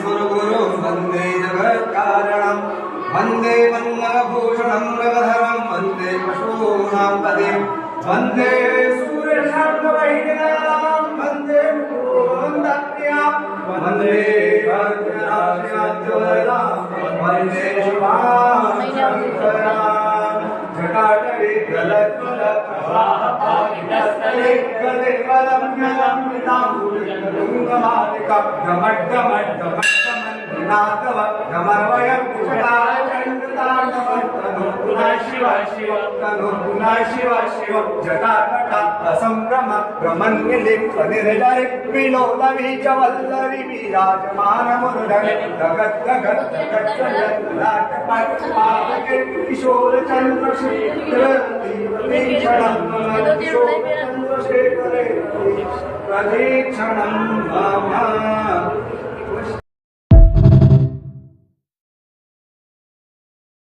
सुरगुरुं वन्दे जगत्कारणं वन्दे वन्नभूषणं मृगधरं वन्दे पशूनां पतिं वन्दे सूर्यशान्तवैदिनां वन्दे मुकुन्दप्रियां वन्दे भद्रनाथ्याद्वैतां वन्दे शिवां शङ्करां जटाटवी गलत्कलप्रवाहपालितस्थले गदेवलं ज्ञानमृतां गुरुजनतुङ्गमालिकां गमड्गमड्गमड्गमन्दिनाथव गमर्वयं कुशलाचण्डताण्डवं शिव शिव तनुर्गुणा शिव शिव जटाटटा असंभ्रम ब्रह्मण्यलिप्तनिर्जरि विलोलवी च वल्लवी विराजमानमुरुधरे जगत् जगत् जगत् जगत् नाट्यपट्टपावके किशोरचन्द्रशेखर प्रतीक्षणं किशोरचन्द्रशेखरे प्रतीक्षणं मम